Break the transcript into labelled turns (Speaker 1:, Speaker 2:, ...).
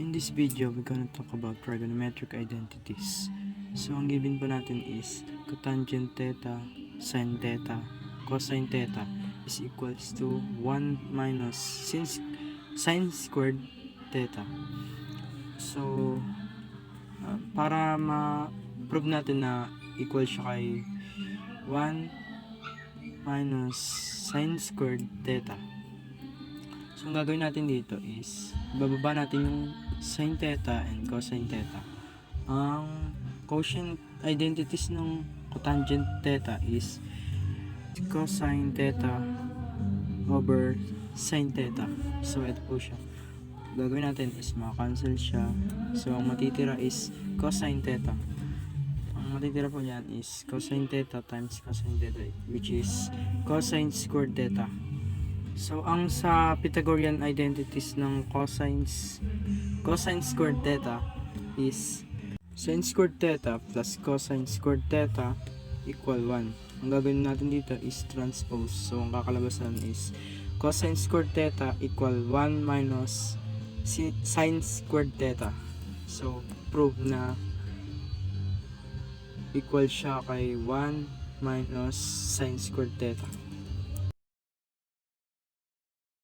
Speaker 1: In this video, we're gonna talk about trigonometric identities. So, ang given po natin is cotangent theta, sin theta, cosine theta is equals to 1 minus sin squared theta. So, para ma-prove natin na equal siya kay 1 minus sin squared theta. So, ang gagawin natin dito is bababa natin yung sin theta and cosine theta. Ang quotient identities ng cotangent theta is cosine theta over sin theta. So, ito po siya. Gagawin natin is maka-cancel siya. So, ang matitira is cosine theta. Ang matitira po niyan is cosine theta times cosine theta, which is cosine squared theta. So, ang sa Pythagorean identities ng cosine squared theta is sin squared theta plus cosine squared theta equal 1. Ang gagawin natin dito is transpose. So, ang kakalabasan is cosine squared theta equal 1 minus sin squared theta. So, prove na equal siya kay 1 minus sin squared theta.